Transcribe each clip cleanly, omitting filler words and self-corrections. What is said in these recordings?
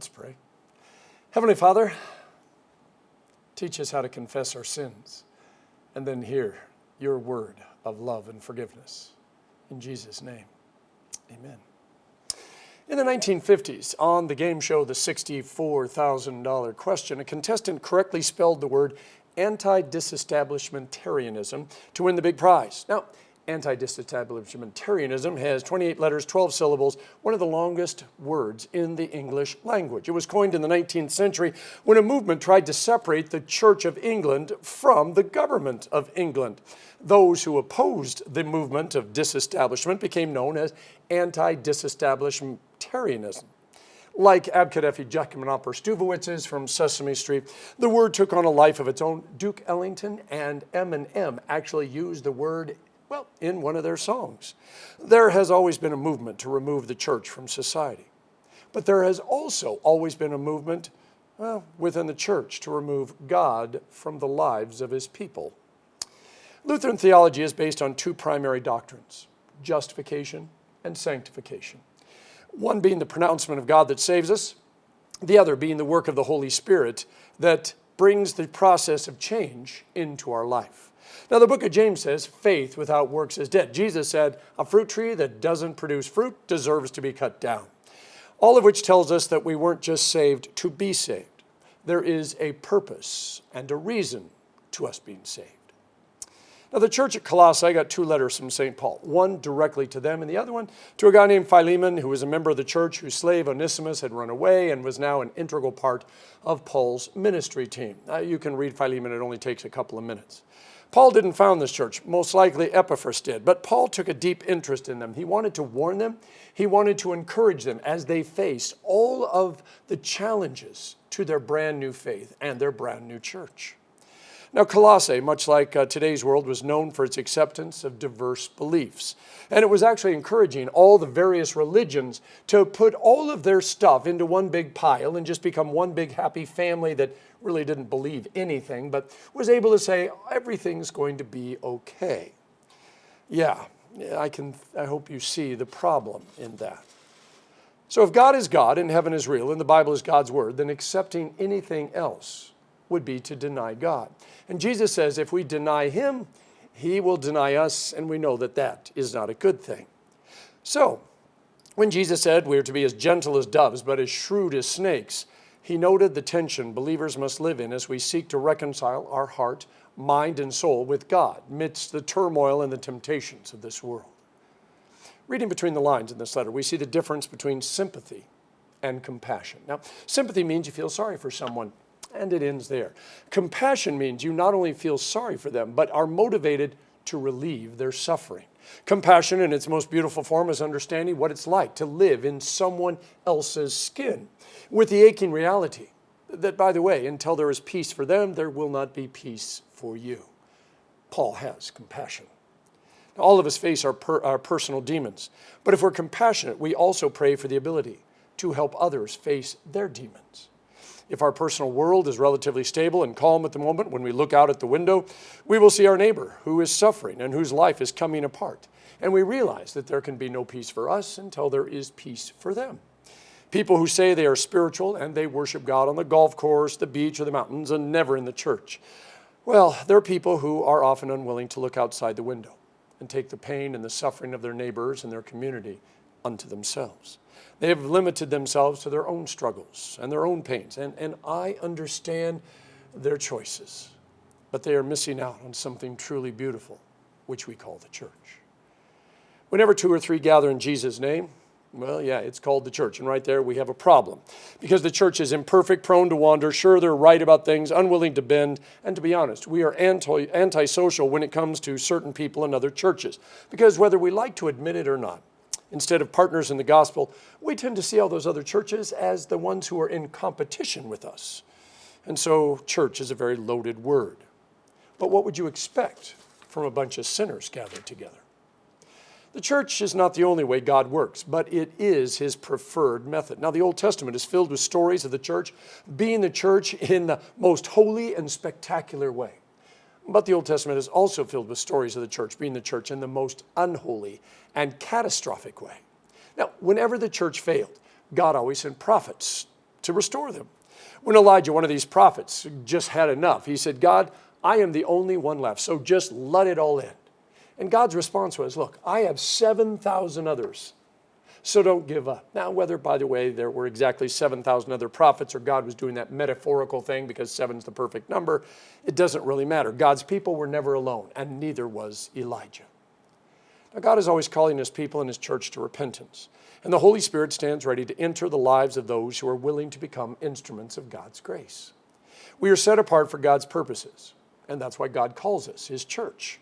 Let's pray. Heavenly Father, teach us how to confess our sins and then hear your word of love and forgiveness. In Jesus' name, amen. In the 1950s, on the game show The $64,000 Question, a contestant correctly spelled the word Anti-disestablishmentarianism to win the big prize. Now, Anti-disestablishmentarianism has 28 letters, 12 syllables, one of the longest words in the English language. It was coined in the 19th century when a movement tried to separate the Church of England from the government of England. Those who opposed the movement of disestablishment became known as Anti-disestablishmentarianism. Like Abkadefi Jackmanopper Stuvowitz's from Sesame Street, the word took on a life of its own. Duke Ellington and Eminem actually used the word in one of their songs. There has always been a movement to remove the church from society. But there has also always been a movement, within the church to remove God from the lives of his people. Lutheran theology is based on two primary doctrines, justification and sanctification. One being the pronouncement of God that saves us, the other being the work of the Holy Spirit that brings the process of change into our life. Now, the book of James says, faith without works is dead. Jesus said, a fruit tree that doesn't produce fruit deserves to be cut down. All of which tells us that we weren't just saved to be saved. There is a purpose and a reason to us being saved. Now, the church at Colossae got two letters from St. Paul, one directly to them and the other one to a guy named Philemon, who was a member of the church whose slave Onesimus had run away and was now an integral part of Paul's ministry team. You can read Philemon, it only takes a couple of minutes. Paul didn't found this church, most likely Epaphras did, but Paul took a deep interest in them. He wanted to warn them, he wanted to encourage them as they faced all of the challenges to their brand new faith and their brand new church. Now, Colossae, much like today's world, was known for its acceptance of diverse beliefs. And it was actually encouraging all the various religions to put all of their stuff into one big pile and just become one big happy family that really didn't believe anything, but was able to say, everything's going to be okay. Yeah, I hope you see the problem in that. So if God is God and heaven is real and the Bible is God's word, then accepting anything else would be to deny God. And Jesus says if we deny him, he will deny us, and we know that that is not a good thing. So, when Jesus said we are to be as gentle as doves, but as shrewd as snakes, he noted the tension believers must live in as we seek to reconcile our heart, mind, and soul with God amidst the turmoil and the temptations of this world. Reading between the lines in this letter, we see the difference between sympathy and compassion. Now, sympathy means you feel sorry for someone, and it ends there. Compassion means you not only feel sorry for them, but are motivated to relieve their suffering. Compassion in its most beautiful form is understanding what it's like to live in someone else's skin with the aching reality that, by the way, until there is peace for them, there will not be peace for you. Paul has compassion. Now, all of us face our personal demons, but if we're compassionate, we also pray for the ability to help others face their demons. If our personal world is relatively stable and calm at the moment, when we look out at the window, we will see our neighbor who is suffering and whose life is coming apart. And we realize that there can be no peace for us until there is peace for them. People who say they are spiritual and they worship God on the golf course, the beach, or the mountains, and never in the church. Well, they're people who are often unwilling to look outside the window and take the pain and the suffering of their neighbors and their community unto themselves. They have limited themselves to their own struggles and their own pains. And I understand their choices, but they are missing out on something truly beautiful, which we call the church. Whenever two or three gather in Jesus' name, well, yeah, it's called the church. And right there we have a problem. Because the church is imperfect, prone to wander, sure they're right about things, unwilling to bend. And to be honest, we are antisocial when it comes to certain people in other churches. Because whether we like to admit it or not, instead of partners in the gospel, we tend to see all those other churches as the ones who are in competition with us. And so church is a very loaded word. But what would you expect from a bunch of sinners gathered together? The church is not the only way God works, but it is his preferred method. Now, the Old Testament is filled with stories of the church being the church in the most holy and spectacular way. But the Old Testament is also filled with stories of the church being the church in the most unholy and catastrophic way. Now, whenever the church failed, God always sent prophets to restore them. When Elijah, one of these prophets, just had enough, he said, God, I am the only one left, so just let it all in. And God's response was, look, I have 7,000 others, so don't give up. Now, whether, by the way, there were exactly 7,000 other prophets or God was doing that metaphorical thing because 7 is the perfect number, it doesn't really matter. God's people were never alone, and neither was Elijah. Now, God is always calling his people and his church to repentance. And the Holy Spirit stands ready to enter the lives of those who are willing to become instruments of God's grace. We are set apart for God's purposes, and that's why God calls us his church.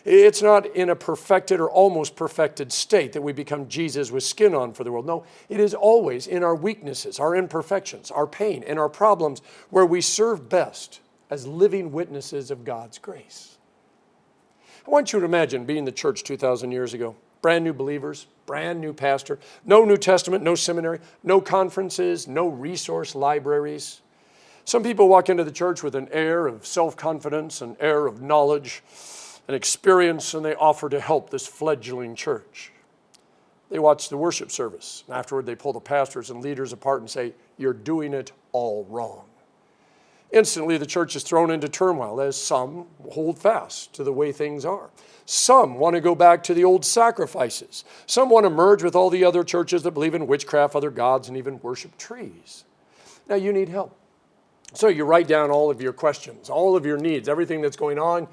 It's not in a perfected or almost perfected state that we become Jesus with skin on for the world. No, it is always in our weaknesses, our imperfections, our pain, and our problems where we serve best as living witnesses of God's grace. I want you to imagine being the church 2,000 years ago. Brand new believers, brand new pastor, no New Testament, no seminary, no conferences, no resource libraries. Some people walk into the church with an air of self-confidence, an air of knowledge and experience, and they offer to help this fledgling church. They watch the worship service, and afterward they pull the pastors and leaders apart and say, you're doing it all wrong. Instantly, the church is thrown into turmoil as some hold fast to the way things are. Some want to go back to the old sacrifices. Some want to merge with all the other churches that believe in witchcraft, other gods, and even worship trees. Now, you need help. So you write down all of your questions, all of your needs, everything that's going on,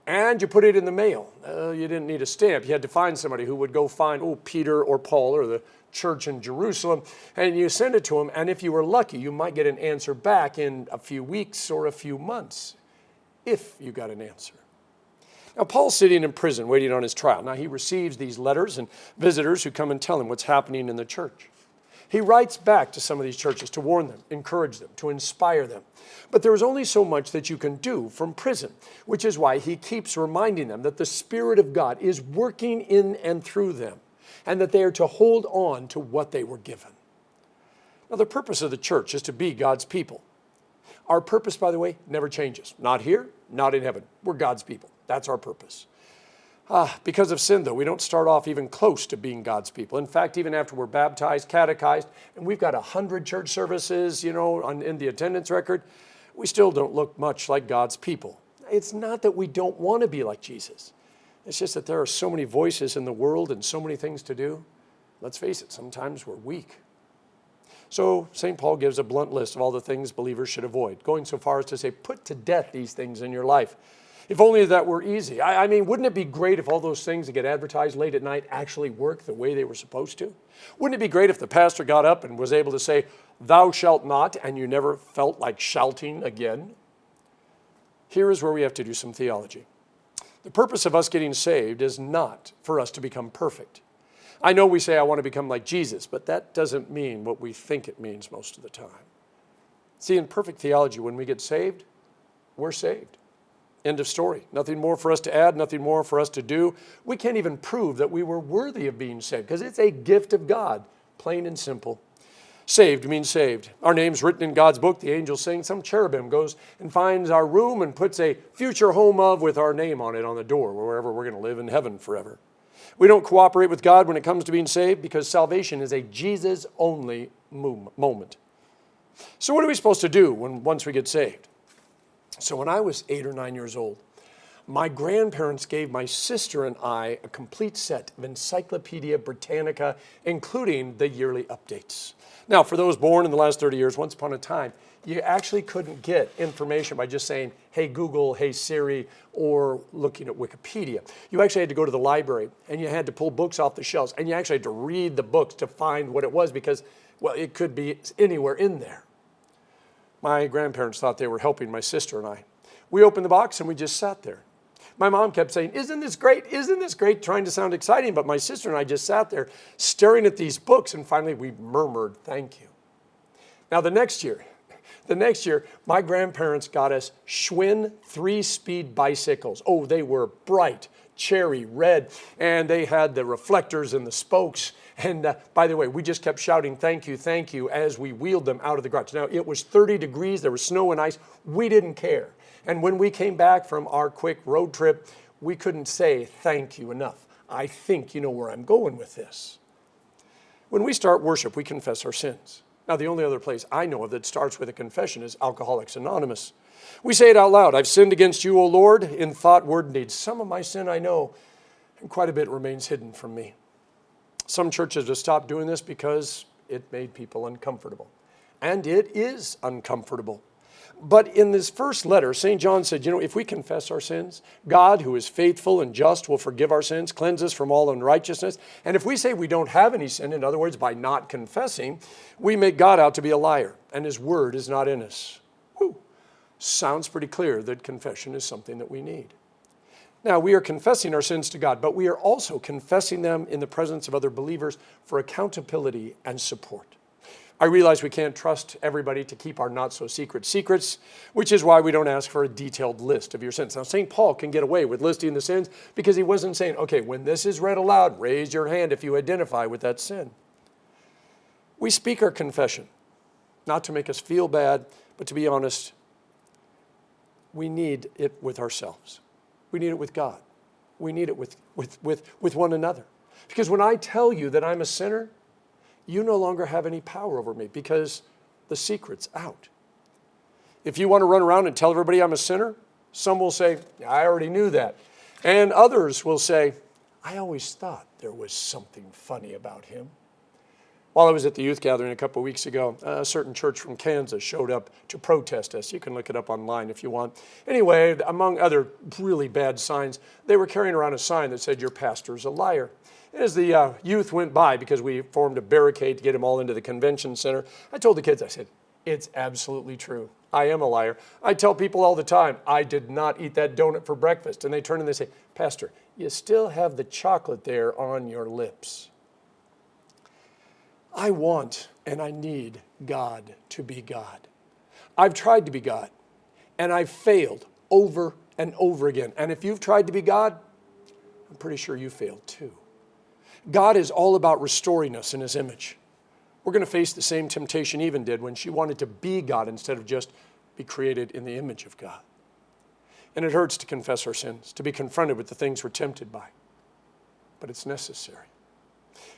and you put it in the mail. You didn't need a stamp. You had to find somebody who would go find, Peter or Paul or the church in Jerusalem, and you send it to them, and if you were lucky, you might get an answer back in a few weeks or a few months, if you got an answer. Now, Paul's sitting in prison waiting on his trial. Now, he receives these letters and visitors who come and tell him what's happening in the church. He writes back to some of these churches to warn them, encourage them, to inspire them. But there is only so much that you can do from prison, which is why he keeps reminding them that the Spirit of God is working in and through them, and that they are to hold on to what they were given. Now, the purpose of the church is to be God's people. Our purpose, by the way, never changes. Not here, not in heaven. We're God's people. That's our purpose. Because of sin, though, we don't start off even close to being God's people. In fact, even after we're baptized, catechized, and we've got 100 church services, in the attendance record, we still don't look much like God's people. It's not that we don't want to be like Jesus. It's just that there are so many voices in the world and so many things to do. Let's face it, sometimes we're weak. So St. Paul gives a blunt list of all the things believers should avoid, going so far as to say, put to death these things in your life. If only that were easy. I mean, wouldn't it be great if all those things that get advertised late at night actually work the way they were supposed to? Wouldn't it be great if the pastor got up and was able to say, thou shalt not, and you never felt like shouting again? Here is where we have to do some theology. The purpose of us getting saved is not for us to become perfect. I know we say, I want to become like Jesus, but that doesn't mean what we think it means most of the time. See, in perfect theology, when we get saved, we're saved. End of story. Nothing more for us to add, nothing more for us to do. We can't even prove that we were worthy of being saved because it's a gift of God, plain and simple. Saved means saved. Our name's written in God's book. The angels sing. Some cherubim goes and finds our room and puts a future home of with our name on it on the door, wherever we're going to live in heaven forever. We don't cooperate with God when it comes to being saved because salvation is a Jesus-only moment. So what are we supposed to do once we get saved? So when I was 8 or 9 years old, my grandparents gave my sister and I a complete set of Encyclopedia Britannica, including the yearly updates. Now, for those born in the last 30 years, once upon a time, you actually couldn't get information by just saying, hey Google, hey Siri, or looking at Wikipedia. You actually had to go to the library, and you had to pull books off the shelves, and you actually had to read the books to find what it was because, well, it could be anywhere in there. My grandparents thought they were helping my sister and I. We opened the box and we just sat there. My mom kept saying, isn't this great? Isn't this great? Trying to sound exciting, but my sister and I just sat there staring at these books, and finally we murmured, thank you. Now the next year, my grandparents got us Schwinn 3-speed bicycles. Oh, they were bright, cherry red, and they had the reflectors and the spokes. And by the way, we just kept shouting, thank you, as we wheeled them out of the garage. Now, it was 30 degrees. There was snow and ice. We didn't care. And when we came back from our quick road trip, we couldn't say thank you enough. I think you know where I'm going with this. When we start worship, we confess our sins. Now, the only other place I know of that starts with a confession is Alcoholics Anonymous. We say it out loud. I've sinned against you, O Lord, in thought, word, and deed. Some of my sin I know, and quite a bit remains hidden from me. Some churches have stopped doing this because it made people uncomfortable. And it is uncomfortable. But in this first letter, St. John said, if we confess our sins, God, who is faithful and just, will forgive our sins, cleanse us from all unrighteousness. And if we say we don't have any sin, in other words, by not confessing, we make God out to be a liar, and his word is not in us. Whew. Sounds pretty clear that confession is something that we need. Now, we are confessing our sins to God, but we are also confessing them in the presence of other believers for accountability and support. I realize we can't trust everybody to keep our not-so-secret secrets, which is why we don't ask for a detailed list of your sins. Now, St. Paul can get away with listing the sins because he wasn't saying, okay, when this is read aloud, raise your hand if you identify with that sin. We speak our confession, not to make us feel bad, but to be honest, we need it with ourselves. We need it with God. We need it with one another. Because when I tell you that I'm a sinner, you no longer have any power over me because the secret's out. If you want to run around and tell everybody I'm a sinner, some will say, I already knew that. And others will say, I always thought there was something funny about him. While I was at the youth gathering a couple of weeks ago, a certain church from Kansas showed up to protest us. You can look it up online if you want. Anyway, among other really bad signs, they were carrying around a sign that said, your pastor's a liar. As the youth went by, because we formed a barricade to get them all into the convention center, I told the kids, I said, it's absolutely true. I am a liar. I tell people all the time, I did not eat that donut for breakfast. And they turn and they say, Pastor, you still have the chocolate there on your lips. I want and I need God to be God. I've tried to be God, and I've failed over and over again. And if you've tried to be God, I'm pretty sure you failed too. God is all about restoring us in his image. We're going to face the same temptation Eve did when she wanted to be God instead of just be created in the image of God. And it hurts to confess our sins, to be confronted with the things we're tempted by. But it's necessary.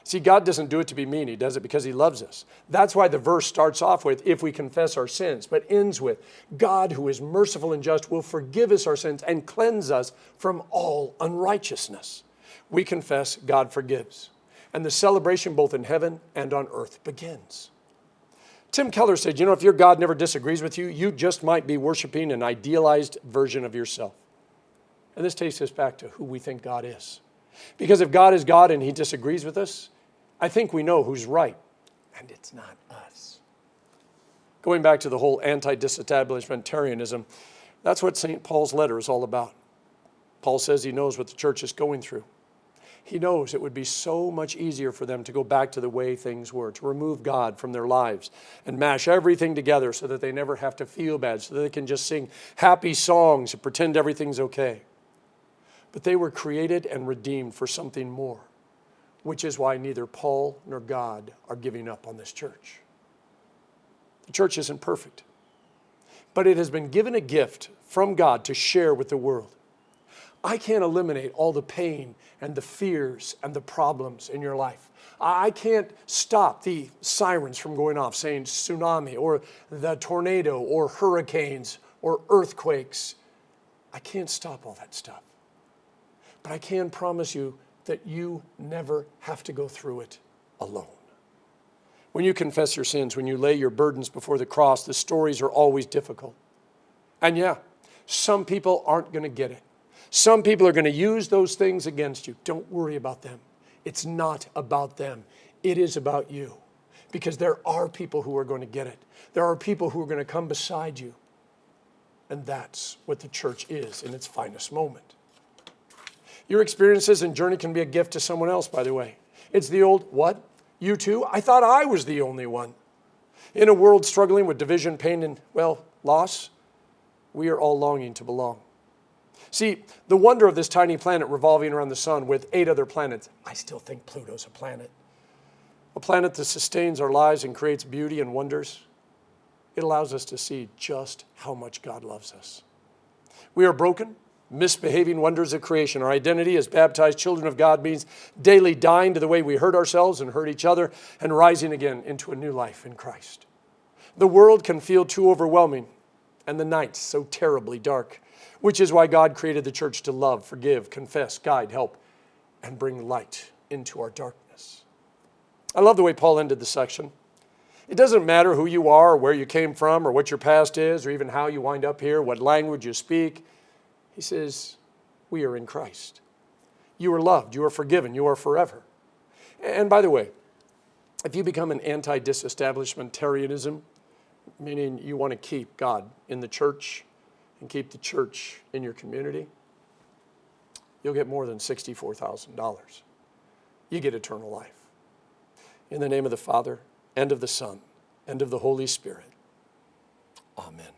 See, God doesn't do it to be mean. He does it because he loves us. That's why the verse starts off with, if we confess our sins, but ends with, God, who is merciful and just, will forgive us our sins and cleanse us from all unrighteousness. We confess, God forgives. And the celebration both in heaven and on earth begins. Tim Keller said, if your God never disagrees with you, you just might be worshiping an idealized version of yourself. And this takes us back to who we think God is. Because if God is God and he disagrees with us, I think we know who's right. And it's not us. Going back to the whole anti-disestablishmentarianism, that's what St. Paul's letter is all about. Paul says he knows what the church is going through. He knows it would be so much easier for them to go back to the way things were, to remove God from their lives and mash everything together so that they never have to feel bad, so that they can just sing happy songs and pretend everything's okay. But they were created and redeemed for something more, which is why neither Paul nor God are giving up on this church. The church isn't perfect, but it has been given a gift from God to share with the world. I can't eliminate all the pain and the fears and the problems in your life. I can't stop the sirens from going off saying tsunami or the tornado or hurricanes or earthquakes. I can't stop all that stuff. But I can promise you that you never have to go through it alone. When you confess your sins, when you lay your burdens before the cross, the stories are always difficult. And yeah, some people aren't going to get it. Some people are going to use those things against you. Don't worry about them. It's not about them. It is about you. Because there are people who are going to get it. There are people who are going to come beside you. And that's what the church is in its finest moment. Your experiences and journey can be a gift to someone else, by the way. It's the old, what? You too? I thought I was the only one. In a world struggling with division, pain, and, loss, we are all longing to belong. See, the wonder of this tiny planet revolving around the sun with 8 other planets, I still think Pluto's a planet that sustains our lives and creates beauty and wonders. It allows us to see just how much God loves us. We are broken, misbehaving wonders of creation. Our identity as baptized children of God means daily dying to the way we hurt ourselves and hurt each other and rising again into a new life in Christ. The world can feel too overwhelming and the night so terribly dark, which is why God created the church to love, forgive, confess, guide, help, and bring light into our darkness. I love the way Paul ended the section. It doesn't matter who you are or where you came from or what your past is or even how you wind up here, what language you speak. He says, we are in Christ. You are loved, you are forgiven, you are forever. And by the way, if you become an anti-disestablishmentarianism, meaning you want to keep God in the church and keep the church in your community, you'll get more than $64,000. You get eternal life. In the name of the Father, and of the Son, and of the Holy Spirit. Amen.